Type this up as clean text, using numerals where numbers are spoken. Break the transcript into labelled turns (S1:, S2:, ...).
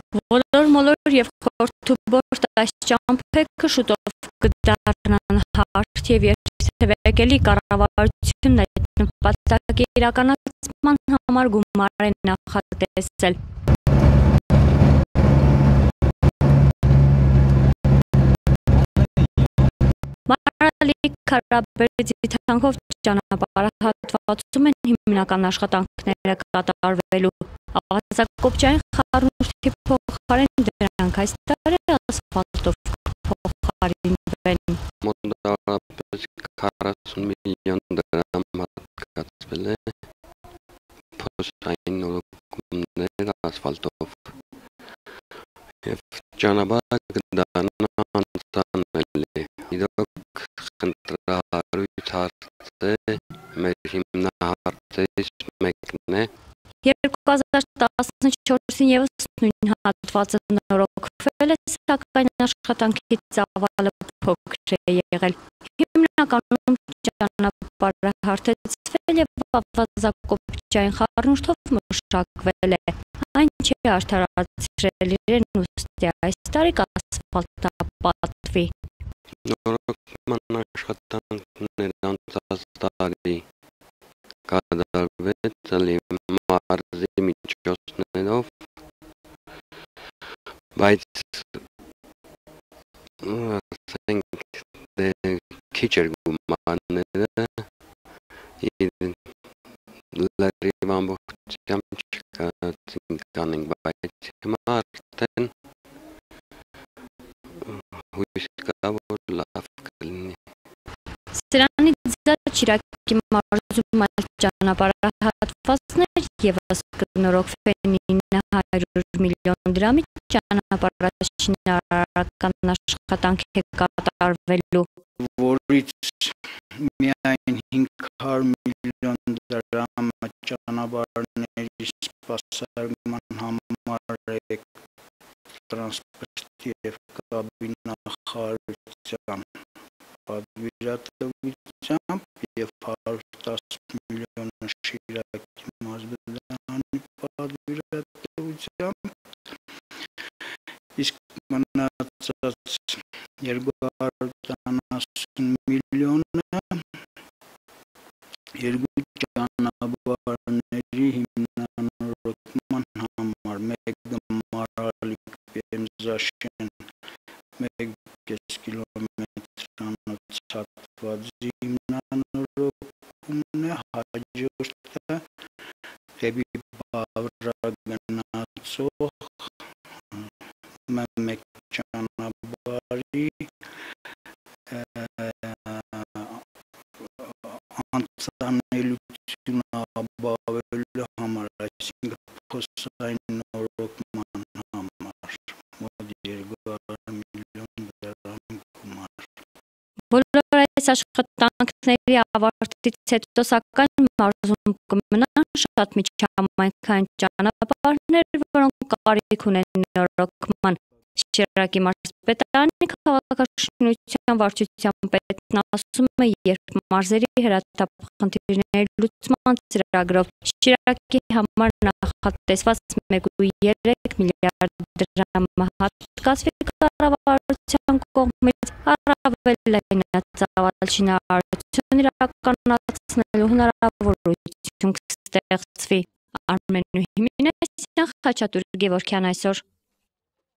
S1: Ոլոր մոլոր եւ խորթուբորտ այս ճամփեքը շուտով կդառնան հարթ եւ երթևեկելի կառավարությունն այդ նպատակի իրականացման համար գումար է նախատեսել։ Մարալի Քարաբերձի թանկով ճանապարհահատվածում են հիմնական աշխատանքները կատարվելու։ Ավազակոպչային խառնուրդի փոխարեն դրանք այս տարի ասֆալտով փոխարինվեն։
S2: Մոտավորապես 40 միլիոն դրամ հատկացվել է փոսային նորոգումներ ասֆալտով եւ ճանապարհը կդառնա անցանելի։ Իրոք խնդրահարույց հարց է, մեր հիմնահարցերից մեկն է։
S1: 2014-ին ևս նույն հատվածը նորոգվել է, սակայն աշխատանքի ծավալը փոքր է եղել։ Հիմնականում ճանապարհը հարթեցվել եւ ավազակոպչային խառնուրդով մշակվել է։ Այն չի արդարացրել իրեն, ուստի այս տարի կասֆալտապատվի։
S2: Նորոգման աշխատանքներ անցած տարի կատարվեց մարզի միջոցներով, բայց քիչ էր գումարները, լրիվ ամբողջությամբ չկարողացինք, բայց հիմա արդեն հույս կա, որ լավ կլինի։
S1: Սրանից զատ Շիրակի մարզում այլ ճանապարհահատվածներ ևս կնորոգվեն 900 միլիոն դրամի ճանապարհաշինարարական աշխատանք է կատարվելու,
S3: որից միայն 500 միլիոն դրամը ճանապարհների սպասարկման համար է տրանսպորտի եւ կաբինախառնության պատվիրատվությամբ եւ 110 միլիոն Շիրակի մարզպետարանի պատվիրատվությամբ, իսկ մնացած 290 միլիոնը երկու ճանապարհների հիմնանորոգման համար, մեկը Մարալիկ Պեմզաշեն 1.5 կիլոմետրանոց հատվածի հիմնանորոգումն է, հաջորդը դեպի Բավրա գնացող մեկ ճանապարհի անցանելիությունը ապահովելու համար, այսինքն փոսային նորոգման համար, մոտ 200 միլիոն դրամ գումար։
S1: Բոլոր այս աշխատանքների ավարտից հետո սակայն մարզում կմնան շատ միջհամայնքային ճանապարհներ, որոնք կարիք ունեն նորոգման։ Շիրակի մարզպետարանի քաղաքաշինության վարչության պետն ասում է, երբ մարզերի հրատապ խնդիրների լուծման ծրագրով Շիրակի համար նախատեսված 1.3 միլիարդ դրամը հատկացվի կառավարության կողմից, առավել լայնածավալ շինարարություն իրականացնելու հնարավորություն կստեղծվի։ Արմեն Նուհիմինեսյան, Խաչատուր Գևորգյան այսօր։